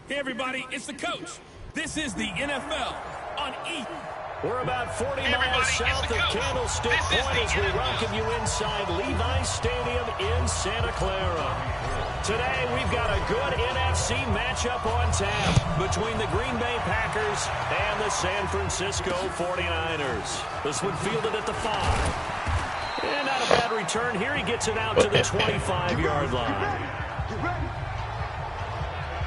Hey, everybody, it's the coach. This is the NFL on E! We're about 40 miles south of Candlestick Point as we welcome you inside Levi's Stadium in Santa Clara. Today, we've got a good NFC matchup on tap between the Green Bay Packers and the San Francisco 49ers. This one fielded at the 5. And not a bad return here. He gets it out to the 25-yard line.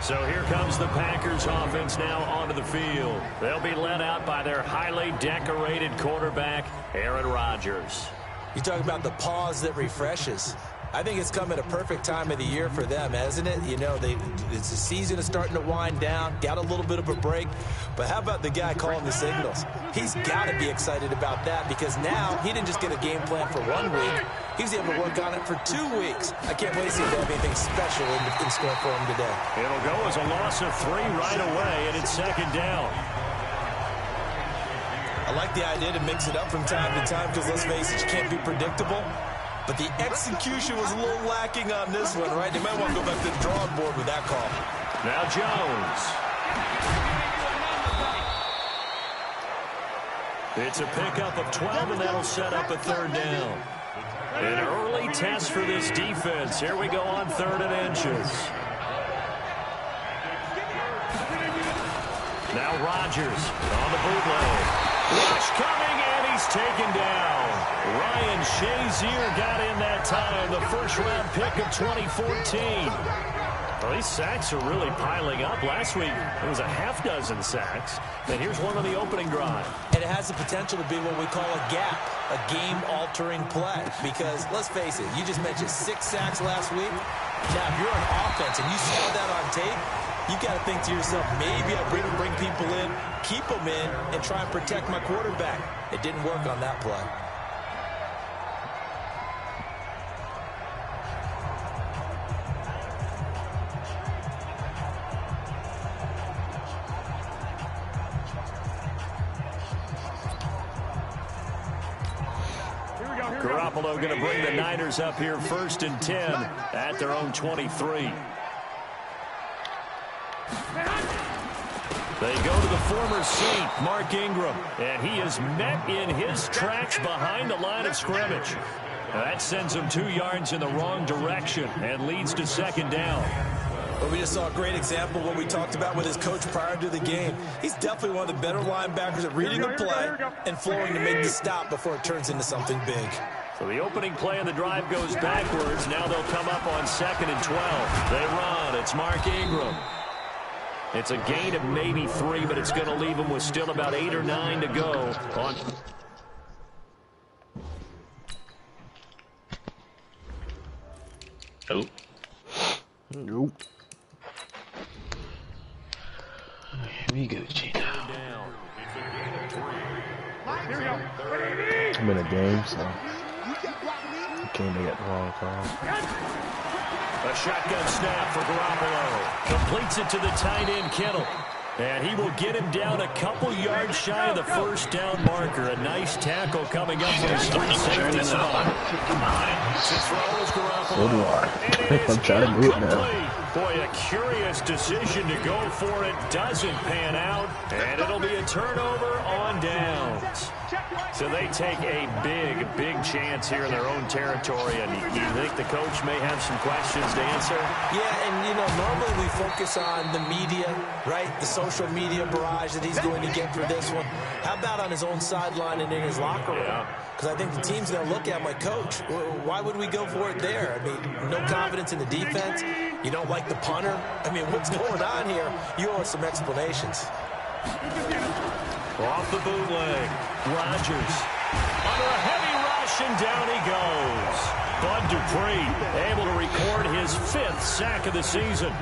So here comes the Packers offense now onto the field. They'll be led out by their highly decorated quarterback, Aaron Rodgers. You talk about the pause that refreshes. I think it's come at a perfect time of the year for them, hasn't it? You know, it's the season is starting to wind down, got a little bit of a break. But how about the guy calling the signals? He's got to be excited about that because now he didn't just get a game plan for 1 week. He was able to work on it for 2 weeks. I can't wait to see if they have anything special in store for him today. It'll go as a loss of 3 right away, and it's second down. I like the idea to mix it up from time to time because, let's face it, you can't be predictable. But the execution was a little lacking on this one, right? They might want to go back to the drawing board with that call. Now Jones. It's a pickup of 12, and that'll set up a third down. An early test for this defense. Here we go on 3rd and inches. Now Rodgers on the bootleg. Rush coming, and he's taken down. Ryan Shazier got in that time, the first-round pick of 2014. Well, these sacks are really piling up. Last week, it was a half-dozen sacks. And here's one on the opening drive. And it has the potential to be what we call a gap, a game-altering play. Because, let's face it, you just mentioned 6 sacks last week. Now, if you're on offense and you saw that on tape, you got to think to yourself, maybe I'll bring people in, keep them in, and try and protect my quarterback. It didn't work on that play. Garoppolo going to bring the Niners up here 1st and 10 at their own 23. They go to the former Saint, Mark Ingram, and he is met in his tracks behind the line of scrimmage. That sends him 2 yards in the wrong direction and leads to second down. Well, we just saw a great example of what we talked about with his coach prior to the game. He's definitely one of the better linebackers at reading the play and flowing to make the stop before it turns into something big. So the opening play of the drive goes backwards. Now they'll come up on 2nd and 12. They run. It's Mark Ingram. It's a gain of maybe 3, but it's going to leave them with still about 8 or 9 to go on. Oh. Nope. Here we go, Gino. I'm in a game, so I can't make it the wrong call. A shotgun snap for Garoppolo. Completes it to the tight end, Kittle. And he will get him down a couple yards shy of the first down marker. A nice tackle coming up from his 3 safety spot. To throw is Garoppolo. So do I. I'm trying to move it now. Boy, a curious decision to go for it. Doesn't pan out. And it'll be a turnover on downs. So they take a big chance here in their own territory. And you think the coach may have some questions to answer? Yeah, and, you know, normally we focus on the media, right? The social media barrage that he's going to get for this one. How about on his own sideline and in his locker room? Because I think the team's going to look at my coach. Why would we go for it there? I mean, no confidence in the defense. You don't like the punter. I mean, what's going on here? You owe us some explanations. Off the bootleg. Rodgers under a heavy rush, and down he goes. Bud Dupree able to record his 5th sack of the season.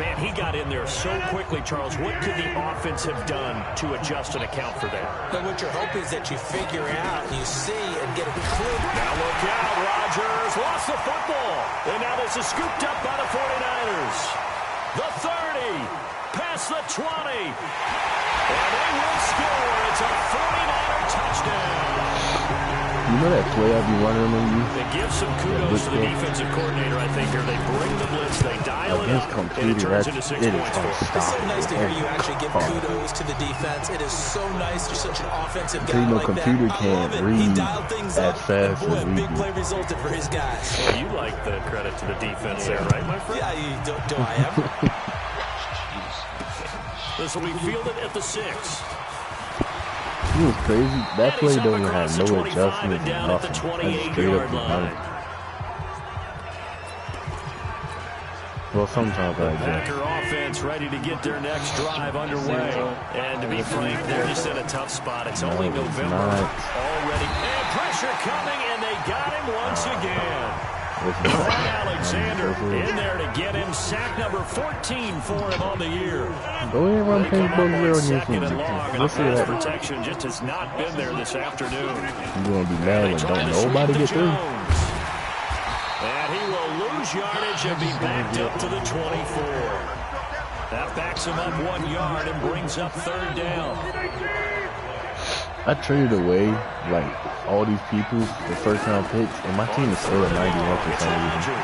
Man, he got in there so quickly, Charles. What could the offense have done to adjust and account for that? But what you're hoping is that you figure out, you see, and get a clue. Now look out, Rodgers lost the football. And now this is scooped up by the 49ers. The 30, past the 20. And they will score. It's a 49er touchdown. You know that play I be running on you? They give some kudos to the defensive coordinator, I think, here. They bring the blitz, they dial it up, and it turns into 6 points for them. It's so nice to hear you actually give kudos to the defense. It is so nice. You're such an offensive guy like that. Computer can't read he dialed things up, fast and boy, a as big play resulted for his guys. Well, you like the credit to the defense there, right, my friend? Yeah, do I ever? This will be fielded at the 6. It was crazy. That play don't have no adjustments and nothing. That's straight up the line. Well, sometimes I adjust. Packer offense ready to get their next drive underway. And to be frank, they're just in a tough spot. It's only November already. And pressure coming, and they got him once again. Brad Alexander in there to get him sack number 14 for him on the year. Go ahead and run paint second and long, and the pass protection just has not been there this afternoon. You're going to be mad when don't nobody get through. And he will lose yardage and be backed up to the 24. That backs him up 1 yard and brings up 3rd down. I traded away, like, all these people, the first-round picks, and my team is still at 91 for some reason.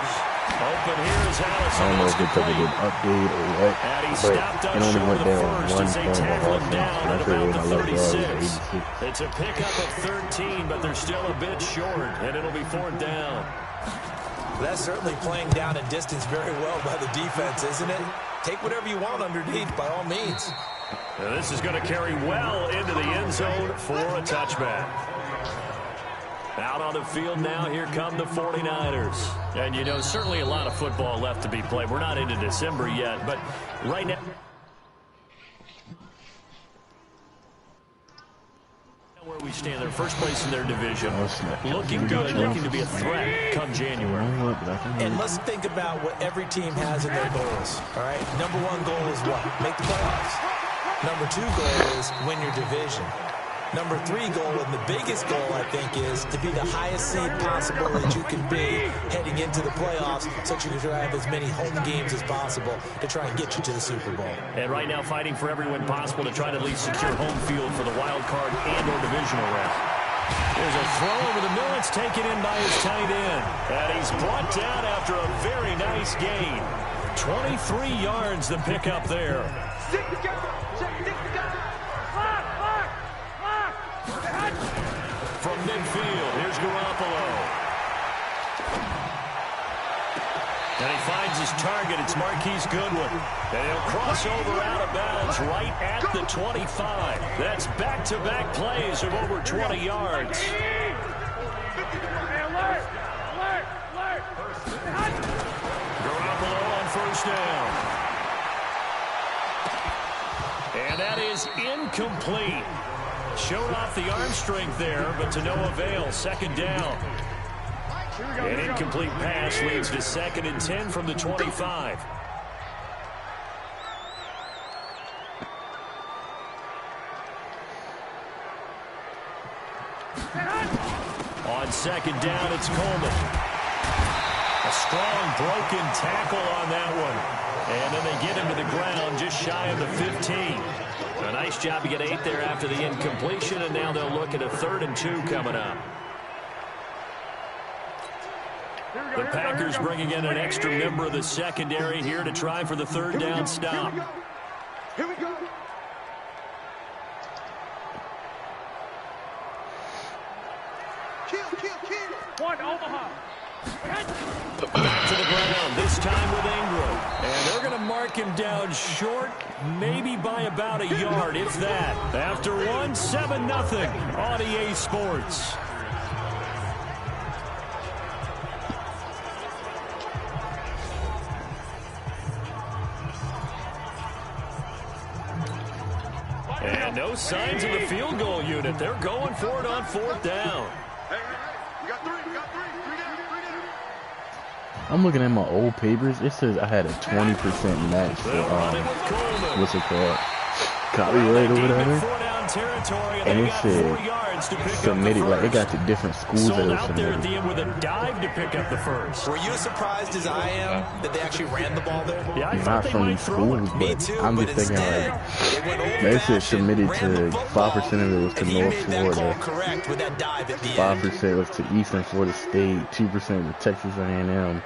I don't know if it's because of an update or what, but it only went down 1 point of offense, and I traded away my left guard, 86. It's a pickup of 13, but they're still a bit short, and it'll be 4th down. That's certainly playing down and distance very well by the defense, isn't it? Take whatever you want underneath, by all means. Now this is going to carry well into the end zone for a touchback. Out on the field now, here come the 49ers. And, you know, certainly a lot of football left to be played. We're not into December yet, but right now, where we stand, their first place in their division. Looking good, looking to be a threat come January. And let's think about what every team has in their goals, all right? Number 1 goal is what? Make the playoffs. Number 2 goal is win your division. Number 3 goal, and the biggest goal, I think, is to be the highest seed possible that you can be heading into the playoffs so that you can have as many home games as possible to try and get you to the Super Bowl. And right now fighting for every win possible to try to at least secure home field for the wild card and or divisional round. There's a throw over the middle. It's taken in by his tight end. And he's brought down after a very nice gain. 23 yards the pickup there. From midfield, here's Garoppolo. And he finds his target. It's Marquise Goodwin. And he'll cross over out of bounds right at the 25. That's back-to-back plays of over 20 yards. Garoppolo on 1st down. And that is incomplete. Showed off the arm strength there, but to no avail. 2nd down. An incomplete pass leads to 2nd and 10 from the 25. On 2nd down, it's Coleman. A strong broken tackle on that one. And then they get him to the ground just shy of the 15. A nice job to get 8 there after the incompletion, and now they'll look at a 3rd and 2 coming up. The Packers bringing in an extra member of the secondary here to try for the 3rd down stop. Here we go. Kill. 1, Omaha. Back to the ground, this time with Ingram. And they're going to mark him down short, maybe by about a yard, if that. After 1, 7-0 on EA Sports. And no signs of the field goal unit. They're going for it on 4th down. We got 3 down. I'm looking at my old papers. It says I had a 20% match for what's it called? Copyright or whatever. territory, and they it got 4 said yards to pick submitted, up the like it got to different schools that Sold it was out there at the submitted. end with a dive to pick up the first. Were you as surprised as I am that they actually ran the ball there? Yeah, I thought Not they from might these throw it. schools, Me but too, I'm but just thinking instead, like they went they said old-fashioned, submitted ran the to football, 5% of it was to and he North made that call Florida, correct with that dive at the 5% end. was to Eastern Florida State, 2% to Texas A&M.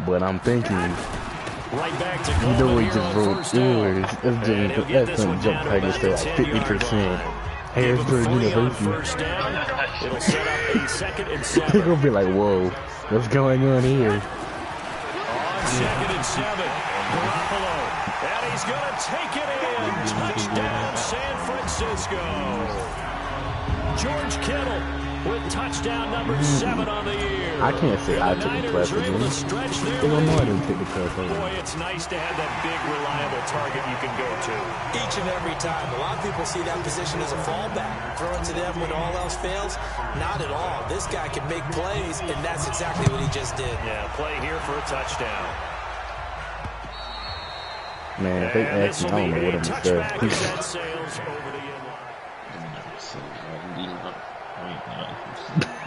But I'm thinking Right back to either Coleman way here just on wrote first down. yours. And he'll get That's this gonna one jump down to package about to the like 10-yard 50%. line. Harrisburg On University. first down. It'll set up a 2nd and 7. They're gonna be like, whoa, what's going on here? On 2nd and 7, Garoppolo. And he's going to take it in. Touchdown, San Francisco. George Kittle with touchdown number 7 on the year. I can't say I took the class Niners are able again. to stretch their They don't know I lead. didn't take the class again. Boy, it's nice to have that big, reliable target you can go to. Each and every time. A lot of people see that position as a fallback. Throw it to them when all else fails. Not at all. This guy can make plays, and that's exactly what he just did. Yeah, play here for a touchdown. Man, if they And ask this me, I will don't know be what a I'm gonna touchback say. as that sails over the end line.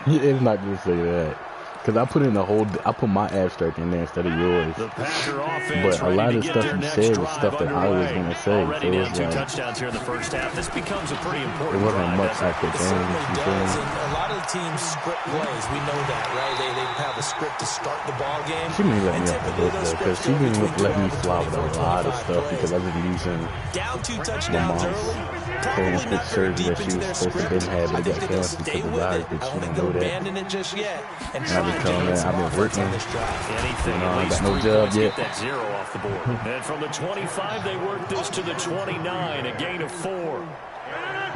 It's not gonna say that. Cause I put in I put my abstract in there instead of yours. The Packer offense But a lot ready of to get stuff their you next said was drive stuff that I was underway. gonna say. Already So down it's 2 like, touchdowns here in the first half. This becomes a pretty it important wasn't drive. much I could It change. certainly You feel does, me? and a lot of the teams script plays. We know that, right? They have a script to start the ball game. She didn't let And me off the typically hook those though, cause scripts she go didn't between let me 12 to fly with a 24, lot of 25 stuff because plays. I've been using Down 2 my touchdowns mom's early. training Probably not foot very surgery deep that she into was their supposed to script. didn't have, I but think it they're got going to canceled stay because of with it. virus, I but don't she think didn't they'll know that. abandon it just yet and And try I've been and telling generate her, some I've been offense on working. this drive. Anything, You know, at I least got no 3 job points, yet. get that 0 off the board. And from the 25, they work this to the 29, a gain of 4.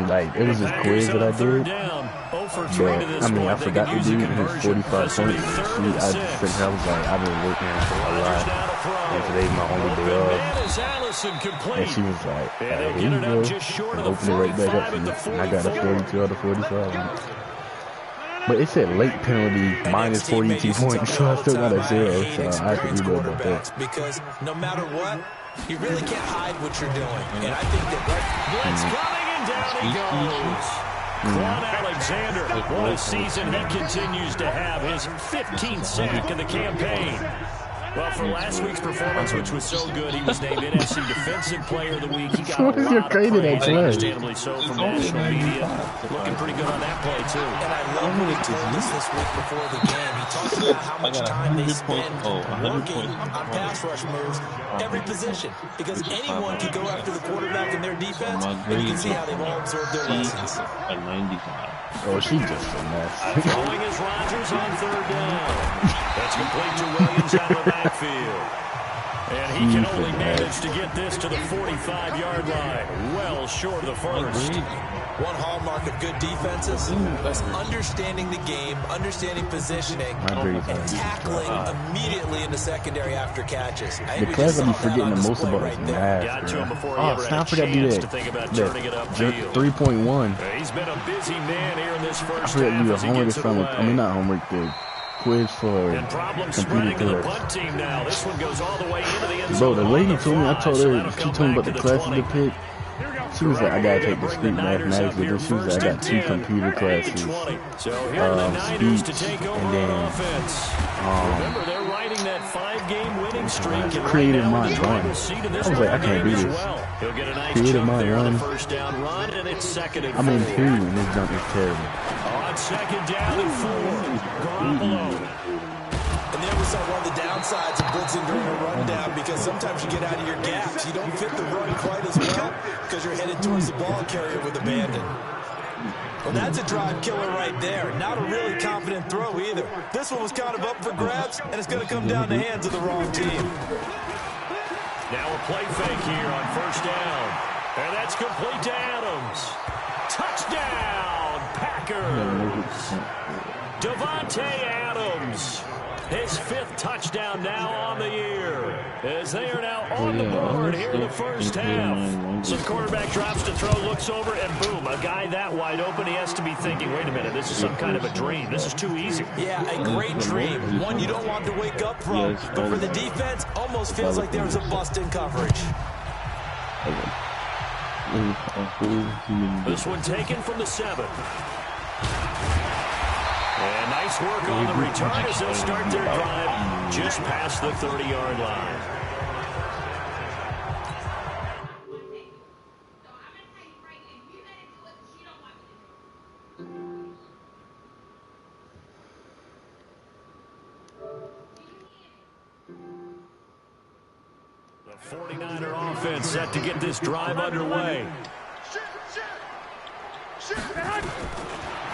Like, it was this quiz that I did, Down. 0 for 3 but to this I mean, I point. They forgot can to use do a it, and it was conversion. 45 This will be points. 3rd I and just 6. sent her, I was like, I've been working a Rodgers lot, now to throw. and today's my only day Open off. man is Allison And complete. she was like, And hey, they'll here get you it go. up just short And of the opened it right back up 45 to at me. the And I got a 44. 42 out of 45. But it said late penalty minus Next teammate 42 used to tell points, me so all I the still got time, a I 0, hate so I have to experienced do that about that. quarterbacks because no matter what, you really can't hide what you're doing. And I think that Blitz coming, and down he goes. Quan Alexander, what a season he continues to have, his 15th sack of the campaign. Well, for last week's performance, which was so good, he was named NFC Defensive Player of the Week. He got a What is your lot of grade in that praise, class? understandably so, from national media. Looking pretty good on that play, too. And I love what he told us this week before the game. He talked about how much time they spend working on pass rush moves, every position. Because anyone can go after the quarterback in their defense, and you can see how they've all absorbed their lessons. Oh, she just finessed. Throwing is Rodgers on 3rd down. That's complete to Williams out of the backfield. And he can only manage to get this to the 45-yard line, well short of the first. One hallmark of good defenses is understanding the game, understanding positioning, and tackling immediately in the secondary after catches. I The think we class just I be saw that forgetting on the most display about right is there. math, Got to him bro. before he Oh, ever snap, had I a forgot to do chance that. to think about turning it upfield. 3.1. He's been a busy man here in this I first forgot to half do the as he homework gets it assignment. I mean, away. not homework, the quiz for And problem computer spreading to the class. punt team now. This one goes all the way into the end Bro, zone the on lady the told me, I fly, told so her, that'll she come told me back about the to the classes to 20. pick. She was like, I gotta take the Bring street the Niners mathematics up with here this. She was first like, I got and 2 10 computer at the classes, 20. So here are the Niners to speech, take over and then on offense. Remember, they're riding that 5-game winning streak, and right creative now in mind the run. driver's seat of this I was like, I ball can't game do as this. well. He'll get a nice Creative jump mind there on run. the first down run, and it's 2nd and 4. I'm in 2, and this jump is terrible. On 2nd down and 4, Garoppolo. And there we saw one of the downsides of blitzing during a rundown because sometimes you get out of your gaps. You don't fit the run quite as well because you're headed towards the ball carrier with abandon. Well, that's a drive killer right there. Not a really confident throw either. This one was kind of up for grabs, and it's going to come down the hands of the wrong team. Now a play fake here on 1st down. And that's complete to Adams. Touchdown, Packers. Devontae Adams. His 5th touchdown now on the year, as they are now on the board here in the first half. Some quarterback drops to throw, looks over, and boom, a guy that wide open, he has to be thinking, wait a minute, this is some kind of a dream. This is too easy. Yeah, a great dream. One you don't want to wake up from. But for the defense, almost feels like there was a bust in coverage. This one taken from the 7. And nice work on the return as they'll start their drive just past the 30-yard line. The 49er offense set to get this drive underway.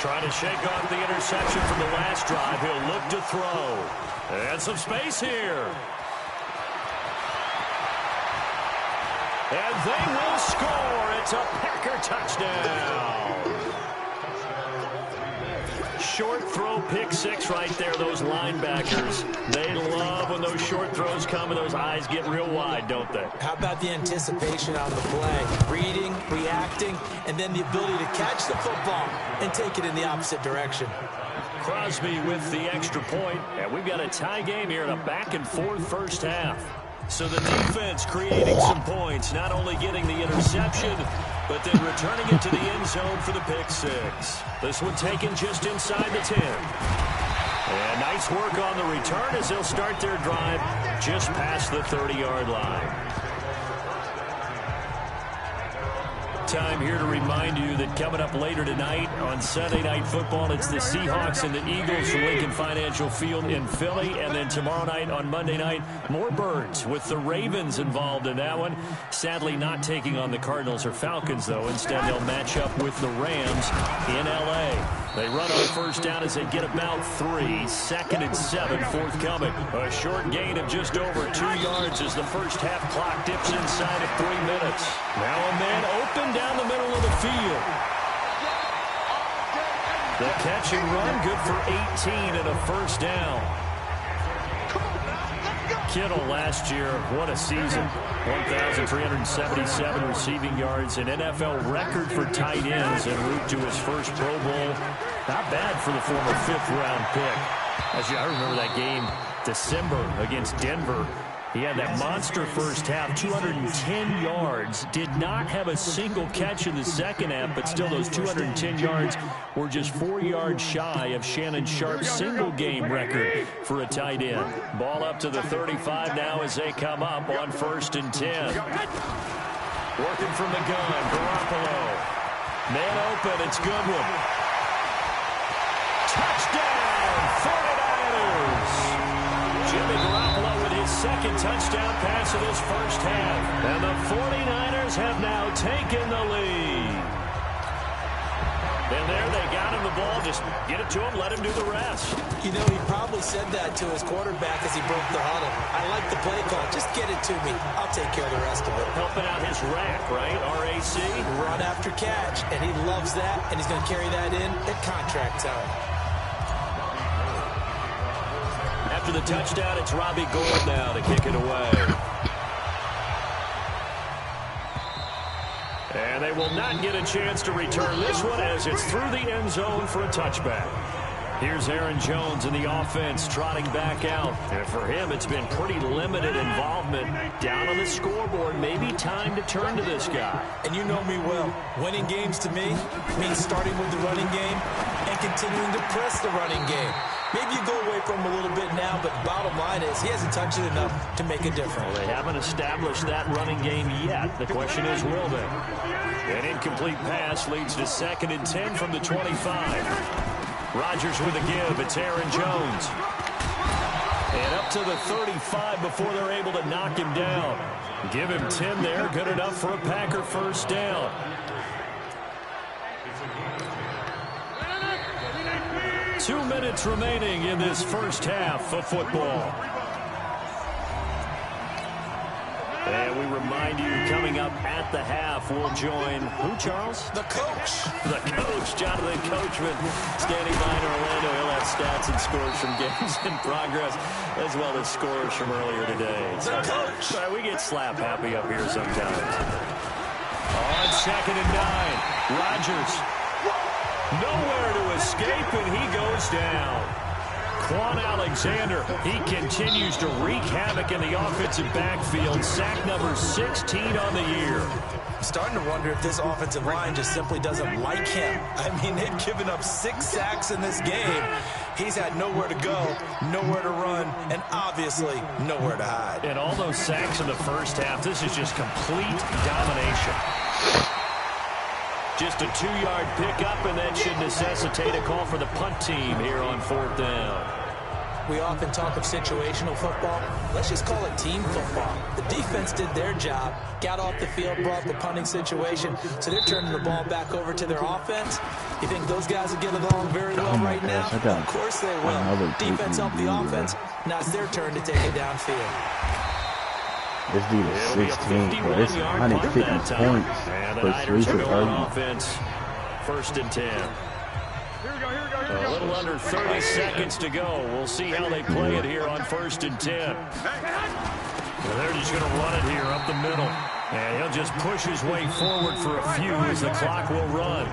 Trying to shake off the interception from the last drive. He'll look to throw. And some space here. And they will score. It's a Packer touchdown. Short throw, pick 6 right there. Those linebackers, they love when those short throws come and those eyes get real wide, don't they? How about the anticipation on the play? Reading, reacting, and then the ability to catch the football and take it in the opposite direction. Crosby with the extra point, and we've got a tie game here in a back-and-forth first half. So the defense creating some points, not only getting the interception, but then returning it to the end zone for the pick 6. This one taken just inside the 10. And nice work on the return as they'll start their drive just past the 30-yard line. Time here to remind you that coming up later tonight on Sunday Night Football, it's the Seahawks and the Eagles from Lincoln Financial Field in Philly. And then tomorrow night on Monday night, more Birds with the Ravens involved in that one. Sadly not taking on the Cardinals or Falcons, though. Instead, they'll match up with the Rams in L.A. They run on first down as they get about 3. 2nd and 7 forthcoming. A short gain of just over 2 yards as the first half clock dips inside of 3 minutes. Now a man open down the middle of the field. The catch and run good for 18 and a first down. Kittle last year, what a season. 1,377 receiving yards, an NFL record for tight ends en route to his first Pro Bowl. Not bad for the former 5th-round pick. I remember that game, December, against Denver. He had that monster first half, 210 yards. Did not have a single catch in the second half, but still those 210 yards were just 4 yards shy of Shannon Sharp's single-game record for a tight end. Ball up to the 35 now as they come up on 1st and 10. Working from the gun, Garoppolo. Man open, it's Goodwin. Touchdown, 49ers! Jimmy Garoppolo with his 2nd touchdown pass of this first half. And the 49ers have now taken the lead. And there they got him the ball. Just get it to him, let him do the rest. You know, he probably said that to his quarterback as he broke the huddle. I like the play call. Just get it to me. I'll take care of the rest of it. Helping out his rack, right? RAC. Run after catch. And he loves that. And he's going to carry that in at contract time. After the touchdown, it's Robbie Gould now to kick it away. And they will not get a chance to return this one as it's through the end zone for a touchback. Here's Aaron Jones in the offense trotting back out. And for him, it's been pretty limited involvement. Down on the scoreboard, maybe time to turn to this guy. And you know me well. Winning games to me means starting with the running game and continuing to press the running game. Maybe you go away from him a little bit now, but bottom line is he hasn't touched it enough to make a difference. Well, they haven't established that running game yet. The question is, will they? An incomplete pass leads to 2nd and 10 from the 25. Rodgers with a give. It's Aaron Jones. And up to the 35 before they're able to knock him down. Give him 10 there. Good enough for a Packer first down. Two minutes remaining in this first half of football. And we remind you, coming up at the half, we'll join who, Charles? The coach. The coach, Jonathan Coachman, standing by in Orlando. He'll have stats and scores from games in progress, as well as scores from earlier today. The coach. We get slap happy up here sometimes. On 2nd and 9, Rodgers. Nowhere to escape, and he goes down. Quan Alexander, he continues to wreak havoc in the offensive backfield. Sack number 16 on the year. I'm starting to wonder if this offensive line just simply doesn't like him. I mean, they've given up 6 sacks in this game. He's had nowhere to go, nowhere to run, and obviously nowhere to hide. And all those sacks in the first half, this is just complete domination. Just a 2-yard pickup, and that should necessitate a call for the punt team here on 4th down. We often talk of situational football. Let's just call it team football. The defense did their job, got off the field, brought the punting situation, so they're turning the ball back over to their offense. You think those guys will get along very well right now? Of course they will. Defense helped the offense. Now it's their turn to take it downfield. This dude is 16, but it's 150 points for Switzer offense. 1st and 10. A little under 30 seconds to go. We'll see how they play it here on 1st and 10. Well, they're just going to run it here up the middle. And he'll just push his way forward for a few as the clock will run.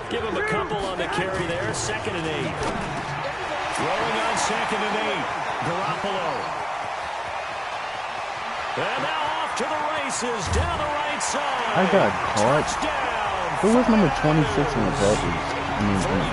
Give him a couple on the carry there. 2nd and 8. Throwing on 2nd and 8. Garoppolo. And now off to the races down the right side. I got caught. Who was number 26 in the Packers? 3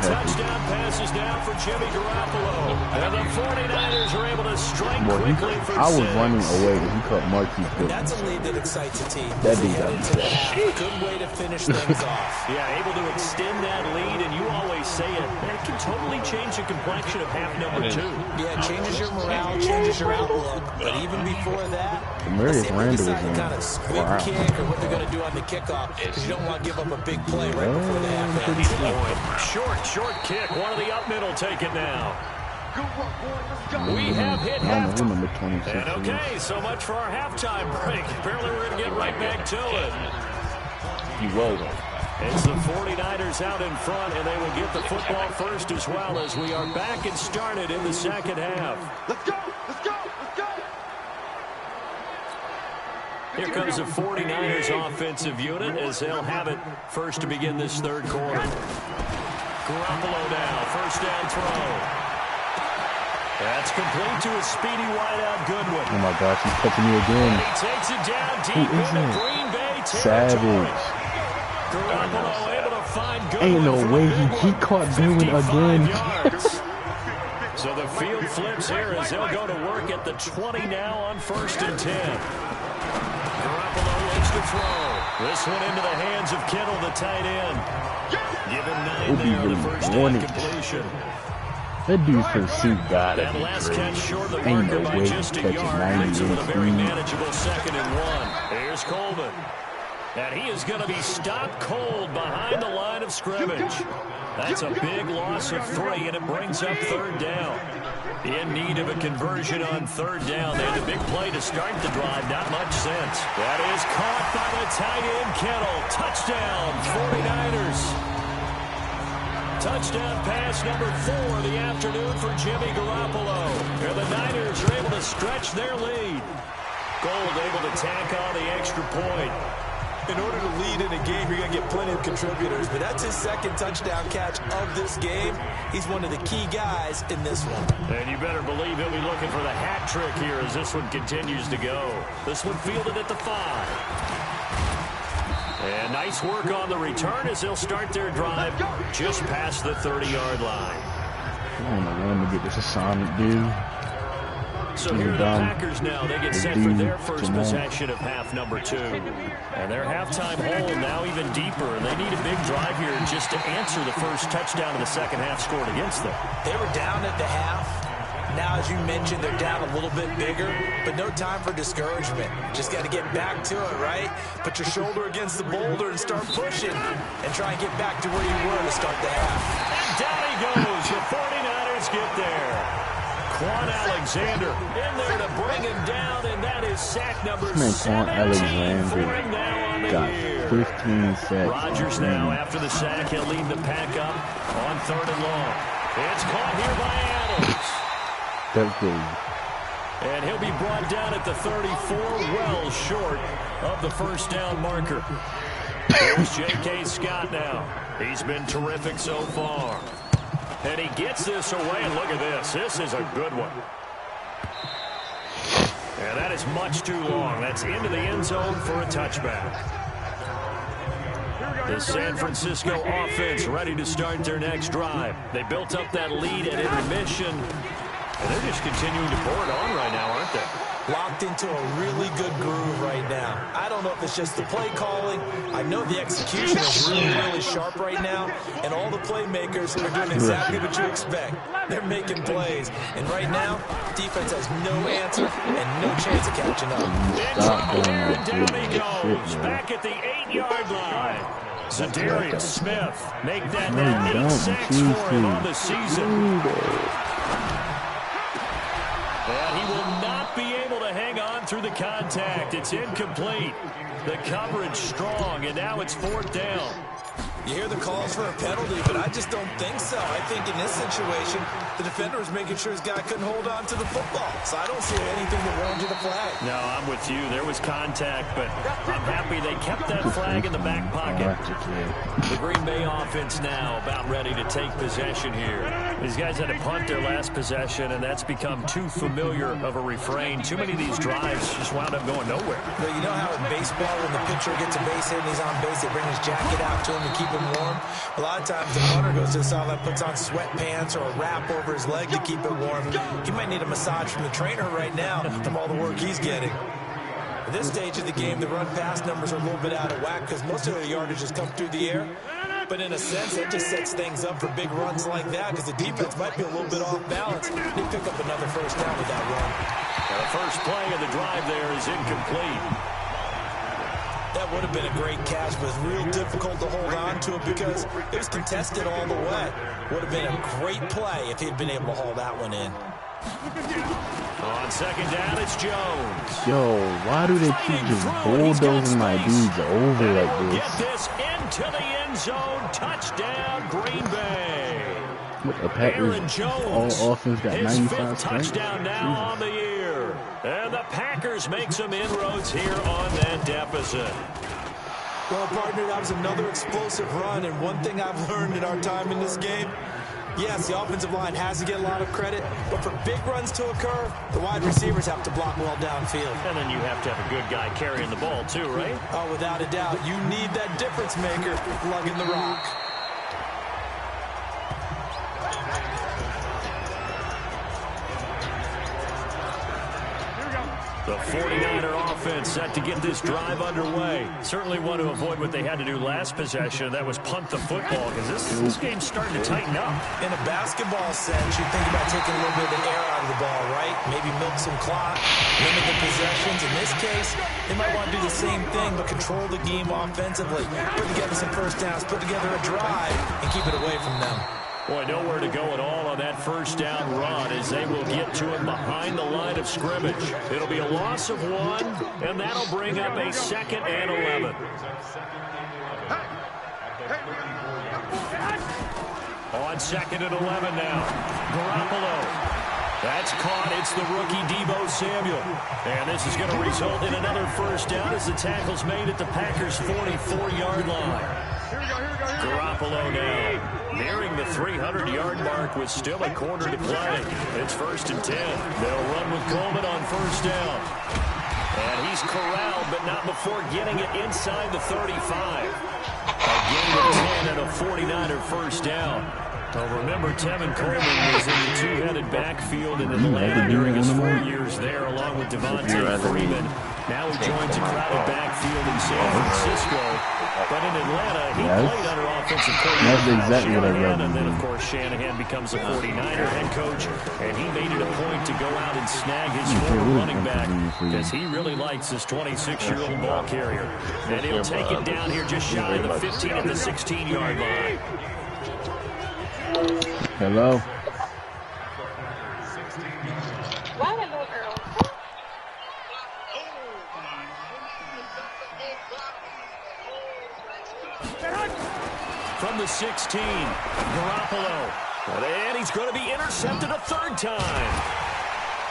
touchdown passes now for Jimmy Garoppolo. And the 49ers are able to strike quickly for I was running away and he caught Marquise Goodwin. That's a lead that excites a team. That dude got me. Good way to finish things off. Yeah, able to extend that lead, and you always say it. It can totally change the complexion of half number 2. Yeah, it changes your morale, changes your outlook. But even before that, Marius Randall decide to kind of squib kick or what they're going to do on the kickoff, because you don't want to give up a big play right before the half. Short kick. One of the up middle taken now. We have hit halftime. And okay, so much for our halftime break. Apparently we're going to get right back to it. You will. It's the 49ers out in front, and they will get the football first as well as we are back and started in the 2nd half. Let's go! Let's go! Let's go! Here comes the 49ers offensive unit as they'll have it first to begin this 3rd quarter. Garoppolo now, 1st down throw. That's complete to a speedy wideout Goodwin. Oh my gosh, he's catching me again. And he takes it down deep into Green Bay territory. Savage. Garoppolo able to find Goodwin. Ain't no way he caught Goodwin again. So the field flips here as they'll go to work at the 20 now on 1st and 10. Garoppolo looks to throw. This one into the hands of Kittle, the tight end. Given 9 there on the 1st down completion. That dude's pursuit got it. That last catch short of the Ain't marker no by way just a catching yard. Makes it with a very 98 manageable 2nd and 1. Here's Coleman. And he is going to be stopped cold behind the line of scrimmage. That's a big loss of 3, and it brings up 3rd down. In need of a conversion on 3rd down. They had a big play to start the drive. Not much sense. That is caught by the tight end, Kittle. Touchdown, 49ers. Touchdown pass number 4 of the afternoon for Jimmy Garoppolo. And the Niners are able to stretch their lead. Gold able to tack on the extra point. In order to lead in a game, you're going to get plenty of contributors, but that's his 2nd touchdown catch of this game. He's one of the key guys in this one. And you better believe he'll be looking for the hat trick here as this one continues to go. This one fielded at the 5. And nice work on the return as they'll start their drive just past the 30-yard line. I don't know when to get this assignment, dude. So here are the Packers now. They get set for their first possession of half number 2. And their halftime hole now even deeper. And they need a big drive here just to answer the first touchdown of the 2nd half scored against them. They were down at the half. Now, as you mentioned, they're down a little bit bigger, but no time for discouragement. Just got to get back to it, right? Put your shoulder against the boulder and start pushing and try and get back to where you were to start the half. And down he goes. The 49ers get there. Quan Alexander in there to bring him down, and that is sack number 17 for him now on the year. 15 sacks. Rodgers now after the sack. He'll lead the pack up on 3rd and long. It's caught here by Adams. That's good. And he'll be brought down at the 34, well short of the 1st down marker. Here's J.K. Scott now. He's been terrific so far. And he gets this away, and look at this. This is a good one. And that is much too long. That's into the end zone for a touchback. The San Francisco offense ready to start their next drive. They built up that lead at intermission, and they're just continuing to pour it on right now, aren't they? Locked into a really good groove right now. I don't know if it's just the play calling. I know the execution is really, really sharp right now, and all the playmakers are doing exactly what you expect. They're making plays, and right now, defense has no answer and no chance of catching up. Down he goes, back at the 8-yard line. Zadarius Smith make that 8 sacks for him on the season. And he will not be able to hang on through the contact. It's incomplete. The coverage strong, and now it's 4th down. You hear the calls for a penalty, but I just don't think so. I think in this situation, the defender was making sure his guy couldn't hold on to the football. So I don't see anything that warranted a flag. No, I'm with you. There was contact, but I'm happy they kept that flag in the back pocket. The Green Bay offense now about ready to take possession here. These guys had to punt their last possession, and that's become too familiar of a refrain. Too many of these drives just wound up going nowhere. Well, you know how in baseball, when the pitcher gets a base hit and he's on base, they bring his jacket out to him to keep him warm. A lot of times the punter goes to the sideline, puts on sweatpants or a wrap over his leg to keep it warm. He might need a massage from the trainer right now from all the work he's getting. At this stage of the game, the run-pass numbers are a little bit out of whack because most of their yardage has come through the air. But in a sense, it just sets things up for big runs like that because the defense might be a little bit off balance. They pick up another first down with that run. Now the first play of the drive there is incomplete. That would have been a great catch, but it's real difficult to hold on to it because it was contested all the way. Would have been a great play if he'd been able to haul that one in. On second down, it's Jones. Yo, why do they keep just bulldozing my dudes over like this? Get this into the end zone. Touchdown, Green Bay. What, the Packers all offense got 95 touchdown now on the year. And the Packers make some inroads here on that deficit. Well, partner, that was another explosive run, and one thing I've learned in our time in this game, yes, the offensive line has to get a lot of credit, but for big runs to occur, the wide receivers have to block well downfield. And then you have to have a good guy carrying the ball too, right? Oh, without a doubt. You need that difference maker lugging the rock. The 49er offense set to get this drive underway. Certainly want to avoid what they had to do last possession. That was punt the football because this game's starting to tighten up. In a basketball sense, you think about taking a little bit of the air out of the ball, right? Maybe milk some clock, limit the possessions. In this case, they might want to do the same thing, but control the game offensively. Put together some first downs, put together a drive, and keep it away from them. Boy, nowhere to go at all on that first down run as they will get to him behind the line of scrimmage. It'll be a loss of 1, and that'll bring up a 2nd and 11. On 2nd and 11 now. Garoppolo. That's caught. It's the rookie Deebo Samuel. And this is going to result in another first down as the tackle's made at the Packers' 44-yard line. Garoppolo now nearing the 300-yard mark with still a quarter to play. It's 1st and 10. They'll run with Coleman on first down. And he's corralled, but not before getting it inside the 35. A gain of 10 and a 49er first down. Well, remember, Tevin Coleman was in the two-headed backfield in Atlanta during his 4 years there, along with Devontae Freeman. Now he joins a crowded backfield in San Francisco. But in Atlanta, he played under offensive coordinator Shanahan, and then, of course, Shanahan becomes a 49er head coach, and he made it a point to go out and snag his former running back because he really likes this 26-year-old ball carrier. And he'll take it down here just shy of the 15 at the 16-yard line. Hello. From the 16, Garoppolo. And he's going to be intercepted a 3rd time.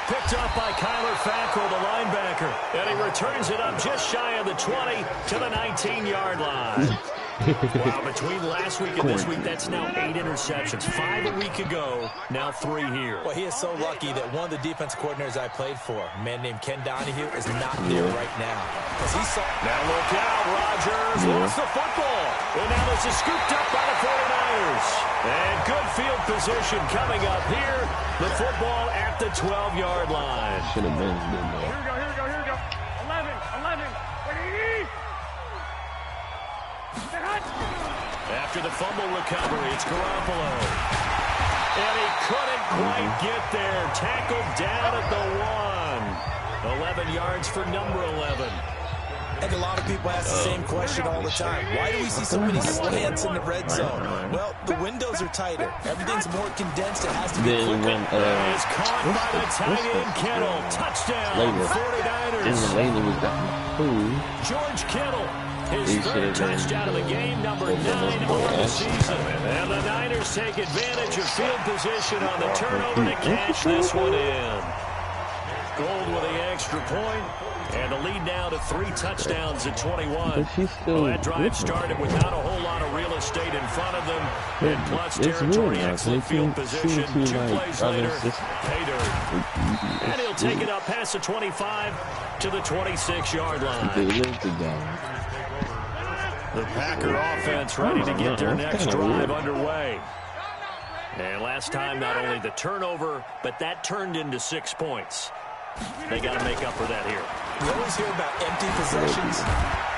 Picked up by Kyler Fackrell, the linebacker. And he returns it up just shy of the 20 to the 19-yard line. Wow, between last week and this week, that's now 8 interceptions. 5 a week ago, now 3 here. Well, he is so lucky that one of the defensive coordinators I played for, a man named Ken Donahue, is not there right now. Because he saw... Now look out, Rodgers lost the football. And now this is scooped up by the 49ers. And good field position coming up here. The football at the 12-yard line. Should have been good, though. Here we go. 11. What do you need? After the fumble recovery, it's Garoppolo. And he couldn't quite get there. Tackled down at the 1. 11 yards for number 11. I think a lot of people ask the same question all the time. Why do we see so many slants in the red zone? Well, the windows are tighter. Everything's more condensed. It has to be quicker. It's caught by the tight end, Kittle. Touchdown, 49ers. George Kittle, his third touchdown of the game, number 9 on the season. And the Niners take advantage of field position on the turnover to cash this one in. Gold with the extra point. And the lead now to 3 touchdowns at 21. Well, that drive started without a whole lot of real estate in front of them. And plus territory, excellent field position. 2 plays later, pay dirt. And he'll take it up past the 25 to the 26-yard line. The Packer offense ready to get their next drive underway. And last time, not only the turnover, but that turned into 6 points. They got to make up for that here. We always hear about empty possessions,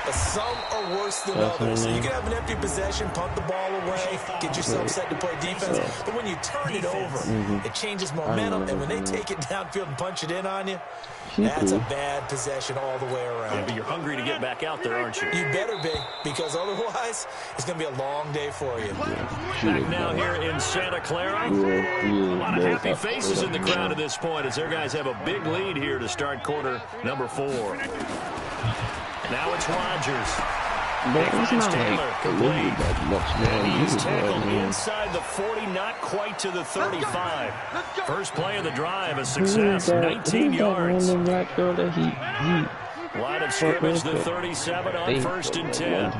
but some are worse than others. So you can have an empty possession, punt the ball away, get yourself set to play defense. But when you turn it over, it changes momentum. And when they take it downfield and punch it in on you, that's a bad possession all the way around. Yeah, but you're hungry to get back out there, aren't you? You better be, because otherwise it's going to be a long day for you. Back now here in Santa Clara. A lot of happy faces in the crowd at this point as their guys have a big lead here to start quarter number 4. Now it's Rodgers. But it's not complete. And he's tackled complete. inside the 40, not quite to the 35. First play of the drive, a success, 19 yards. Line of scrimmage, the 37 on 1st and 10.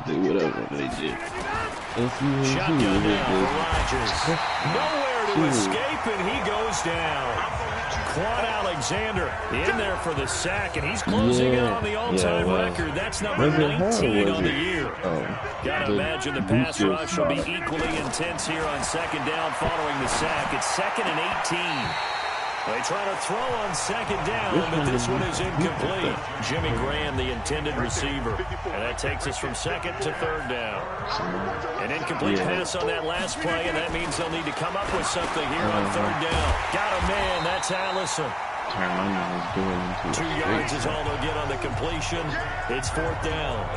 Do whatever they did. Shotgun now for Rodgers. Nowhere to escape, and he goes down. Quan Alexander in there for the sack, and he's closing in on the all-time record. That's number 19 on the year. Got to imagine the pass rush will be equally intense here on 2nd down following the sack. It's 2nd and 18. They try to throw on 2nd down, but this one is incomplete. Jimmy Graham, the intended receiver. And that takes us from 2nd to 3rd down. An incomplete pass on that last play, and that means they'll need to come up with something here on 3rd down. Got a man, that's Allison. 2 yards is all they'll get on the completion. It's 4th down.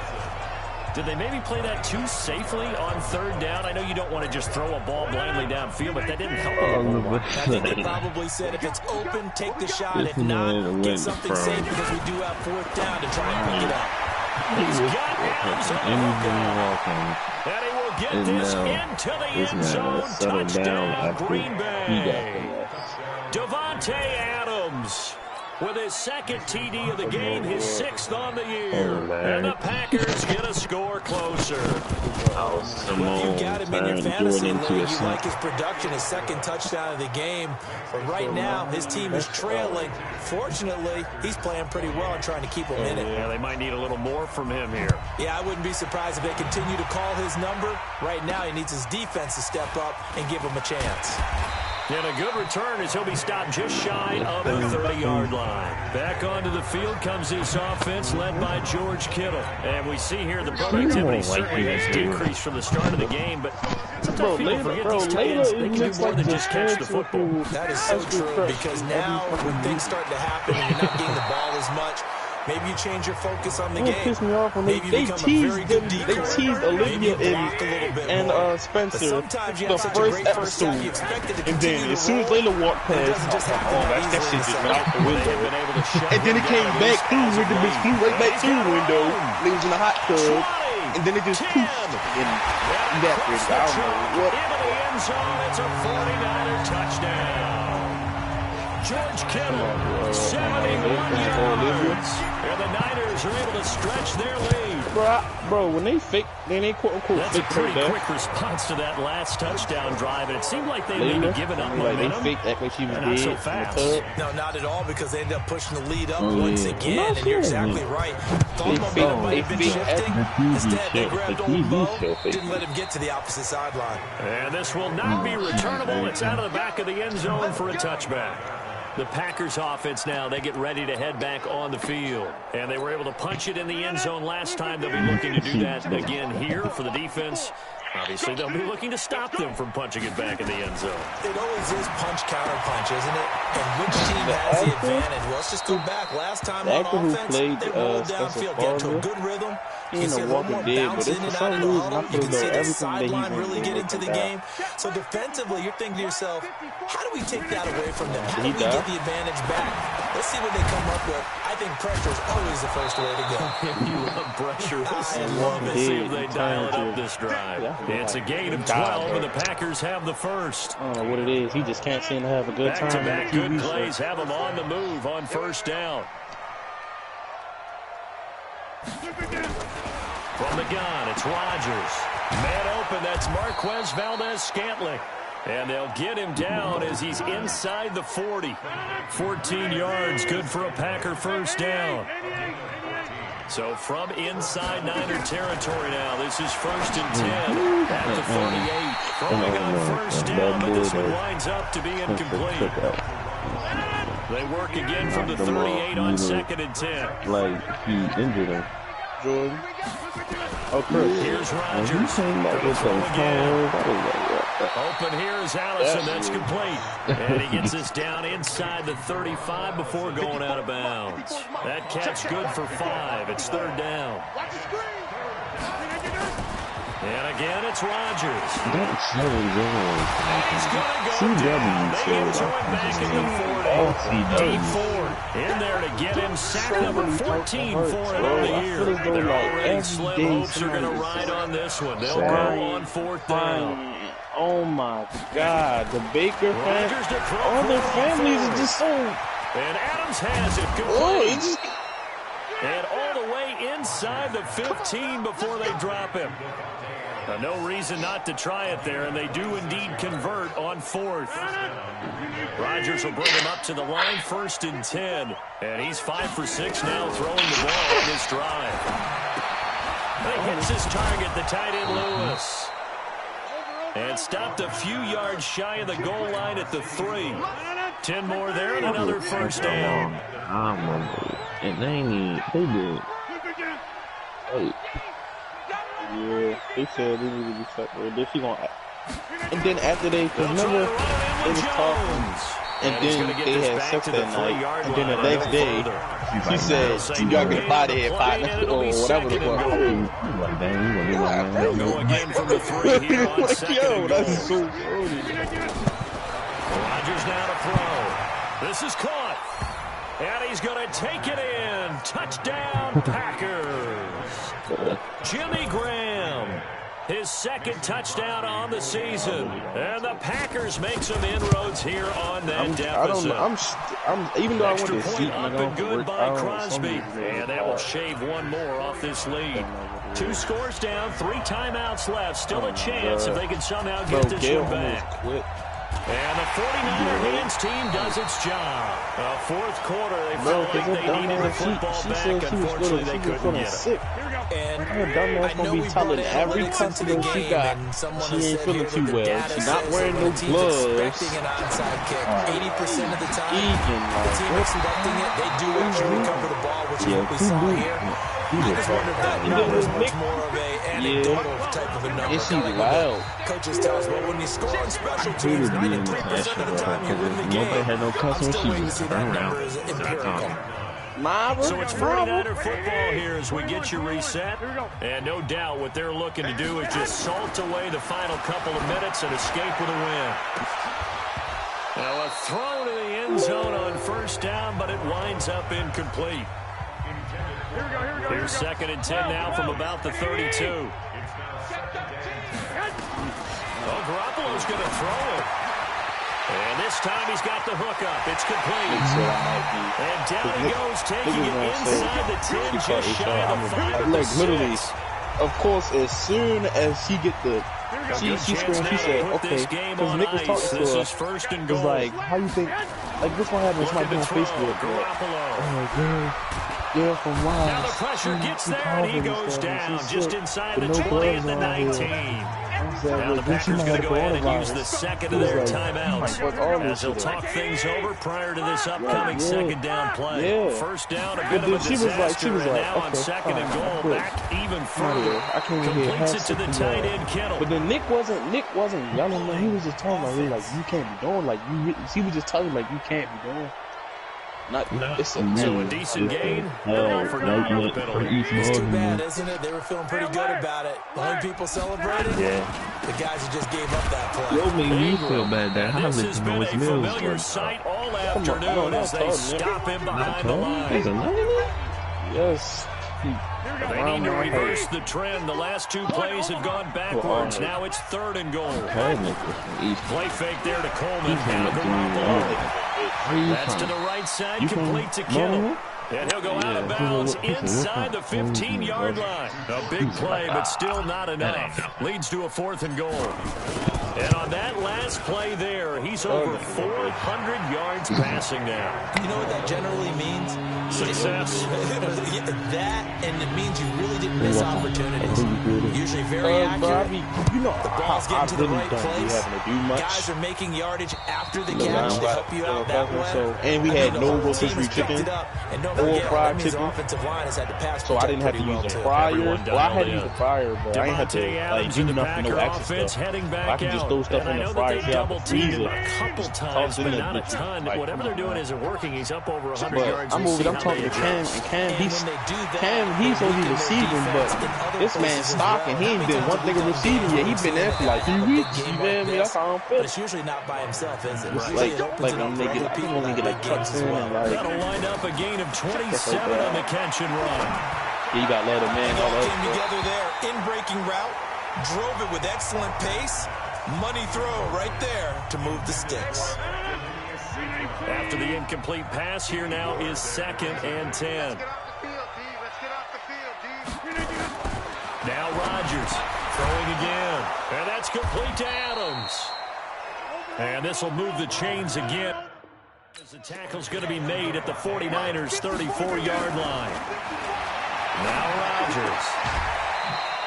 Did they maybe play that too safely on 3rd down? I know you don't want to just throw a ball blindly downfield, but that didn't help them. I think they probably said if it's open, take the shot. If not, get something safe because we do have 4th down to try and pick it up. He's got Adams on the lookout. And he will get this into the end zone. Touchdown, Green Bay. Davante Adams with his 2nd TD of the game, his 6th on the year. And the Packers get a score closer. Well, you got him in your fantasy league. You like his production, his 2nd touchdown of the game. But right now, his team is trailing. Fortunately, he's playing pretty well and trying to keep him in it. Yeah, they might need a little more from him here. Yeah, I wouldn't be surprised if they continue to call his number. Right now, he needs his defense to step up and give him a chance. And a good return as he'll be stopped just shy of the 30-yard line. Back onto the field comes this offense led by George Kittle. And we see here the productivity certainly has decreased from the start of the game, but sometimes people forget these tight ends, they can do more than just catch the football. That is so true, because now when things start to happen and you're not getting the ball as much, maybe you change your focus on the game. Pissed me off when they teased them. They teased Olivia and Spencer the first episode, and then as soon as Layla walked past, that shit just went out the window. And then it came back through with the bitch flew right back through the window. They was in a hot tub, and then it just poofed and evaporated. I don't know what. Into the end zone, it's a 49er touchdown. George Kittle, 71 yards. And the Niners are able to stretch their lead. Bro, when they fake, then they quote-unquote fake. That's a pretty quick response to that last touchdown drive, and it seemed like they may be giving up momentum. They faked, act like she was dead. Not so fast. No, not at all, because they ended up pushing the lead up once again, and you're exactly right. Thought momentum might have been shifting. Instead, they grabbed old Bo, didn't let him get to the opposite sideline. And this will not be returnable. It's out of the back of the end zone for a touchback. The Packers offense now, they get ready to head back on the field. And they were able to punch it in the end zone last time. They'll be looking to do that again here for the defense. Obviously, they'll be looking to stop them from punching it back in the end zone. It always is punch, counter punch, isn't it? And which team has the advantage? Well, let's just go back. Last time on offense, they rolled downfield, get into a good rhythm. You see a little more bounce in and out of the huddle. You can see the sideline really get into the game. So defensively, you're thinking to yourself, how do we take that away from them? How do we get the advantage back? Let's see what they come up with. I think pressure is always the first way to go. You love pressure. I love it. See if they dial it up this drive. It's a gain of 12, and the Packers have the first. I don't know what it is. He just can't seem to have a good time. Back-to-back good plays have him on the move on first down. From the gun, it's Rodgers. Man open, that's Marquez Valdez-Scantling. And they'll get him down as he's inside the 40. 14 yards, good for a Packer first down. So from inside Niner territory now, this is 1st and 10 at the 48. Throwing on first down, but this one winds up to be incomplete. They work again from the 38 on 2nd and 10. Like, he injured him. Jordan. Oh, Chris. Here's Rodgers. Open here is Allison. That's complete. And he gets us down inside the 35 before going out of bounds. That catch good for 5. It's 3rd down. And again, it's Rodgers. That's so He's going to go down. They enter him back at the 40. Deep Ford in there to get him sack number 14 for him on the year. They're already slim hopes are going to ride on this one. They'll go on 4th down. Oh, my God. The Baker family, all their families are just so... And Adams has it. Complete. And all the way inside the 15 before they drop him. No reason not to try it there, and they do indeed convert on 4th. Rodgers will bring him up to the line, 1st and 10. And he's 5 for 6 now throwing the ball on this drive. He hits his target, the tight end Lewis. And stopped a few yards shy of the goal line at the 3. 10 more there and another first down. And they did. Hey. Yeah, they said they needed to be separated. And then after they, remember, they was talking, and then they had sex that night, and then the next day, she said, you gotta get a body here, partner, or whatever the fuck. They'll go again from the 3 here on 2nd and goal. That's so funny. Rodgers now to throw. This is caught. And he's going to take it in. Touchdown, Packers. Jimmy Graham, his 2nd touchdown on the season. And the Packers make some inroads here on that deficit. Even though I went Extra to point sleep, up and good by Crosby. And that will shave one more off this lead. 2 scores down, 3 timeouts left. Still a chance if they can somehow get this one back. And the 49er Hands team does its job. 4th quarter, they felt like they needed the football back. Unfortunately, they couldn't get it. And I know we telling every customer she got, she ain't feeling too well. She's not wearing no gloves. Expecting an onside kick 80% of the time. The team expecting it, they do it to recover the ball, which is what we saw here. I just wonder if that number is much more of a anecdotal type of a number. Is she loud? Coaches tell us, well, when you score on special teams, 93% of the time you win the game. I'm still waiting to see that number is empirical. So it's 49er football here as we get you reset. And no doubt what they're looking to do is just salt away the final couple of minutes and escape with a win. Now a throw to the end zone on first down, but it winds up incomplete. Here's 2nd and 10 now from about the 32. Garoppolo's going to throw it. And this time he's got the hook up. It's complete. And down he goes, taking it inside the 10, just shy of the 5. Like, literally, of course, as soon as he get the... She screamed, she said, okay, because Nick was talking to her. It was like, how you think... Like, this one happened, somebody on Facebook. Oh, girl. Yeah, from Wise. Now the pressure gets there, and he goes down just inside the 20 and the 19. Now the Packers going to go ahead and use the second of their timeouts as they'll talk things over prior to this upcoming second down play. First down, a bit of a disaster, and now on second and goal, back even further. Completes it to the tight end, Kittle. But then Nick wasn't yelling, man. He was just telling me, like, you can't be doing, like, he was just telling me, like, you can't be doing. So a decent gain. For It's too bad, isn't it? They were feeling pretty good about it. The only people celebrating? Yeah. The guys who just gave up that play. Yo, man, you feel bad that This has been a familiar sight all afternoon as they stop him behind the line. Yes. They need to reverse the trend. The last two plays have gone backwards. Now it's third and goal. Play fake there to Coleman. Now Garoppolo. That's to the right side, complete to Kittle. And he'll go out of bounds inside the 15-yard line. A big play, but still not enough. Leads to a fourth and goal. And on that last play there, he's over 400 yards passing now. You know what that generally means? Success. That, and it means you really didn't miss opportunities. Usually very accurate. You know, the ball's getting to the right place. Much. Guys are making yardage after the catch to help you out that way. So, and we had no rotisserie chicken or fried chicken. Offensive line has had to pass, so I didn't have to use a fryer. Well, I had to use a fryer, but I didn't have to like do nothing, no extra stuff. I can just throw stuff in the fryer. Double teamed him a couple times, but not a ton. Whatever they're doing isn't working. He's up over 100 yards. I'm talking to Cam, and Cam, he's only receiving, but this man's stocking. He ain't been one thing of receiving yet. He's been there for like 3 weeks. You feel me? That's how I'm feeling. But it's usually not by himself, is it? Like I'm nigga, I can only get like tucks in and like. That'll wind up a gain of 27 on the catch and run. Yeah, you got let a man all came together there, in breaking route, drove it with excellent pace. Money throw right there to move the sticks. After the incomplete pass, here now is second and 10. Now Rodgers throwing again. And that's complete to Adams. And this will move the chains again. As the tackle's going to be made at the 49ers' 34-yard line. Now Rodgers.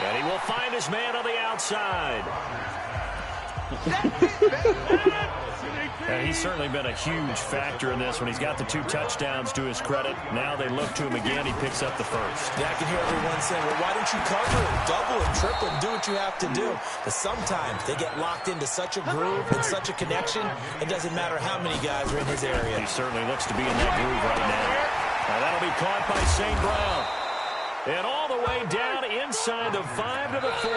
And he will find his man on the outside. And he's certainly been a huge factor in this when he's got the 2 touchdowns to his credit. Now they look to him again. He picks up the first. Yeah, I can hear everyone saying, well, why don't you cover him, double him, triple him, do what you have to do. But sometimes they get locked into such a groove and such a connection, it doesn't matter how many guys are in his area. He certainly looks to be in that groove right now. Now that'll be caught by St. Brown. And all the way down inside the 5 to the 4.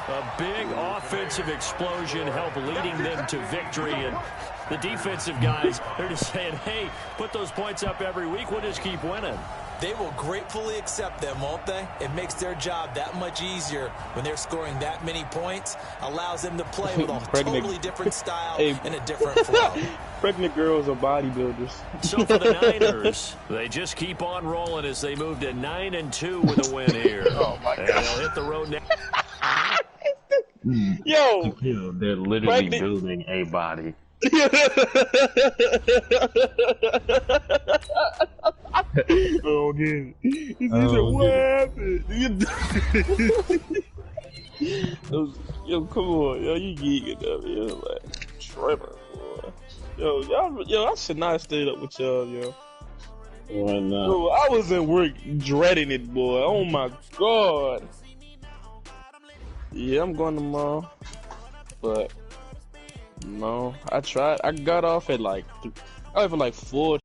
A big offensive explosion helped leading them to victory. And the defensive guys, they're just saying, hey, put those points up every week. We'll just keep winning. They will gratefully accept them, won't they? It makes their job that much easier when they're scoring that many points. Allows them to play with a totally different style and a different flow. Pregnant girls are bodybuilders. So for the Niners, they just keep on rolling as they move to 9-2 with a win here. Oh, my God. And they'll hit the road now. Yo, they're literally building a body. Oh, yeah. He said, what happened? Yo, come on, yo, you geeking up, yo, like, Trevor, boy. Yo, I should not have stayed up with y'all, yo. Why not? Yo, I was at work dreading it, boy. Oh my God. Yeah, I'm going tomorrow, but no, I tried. I got off at like 4.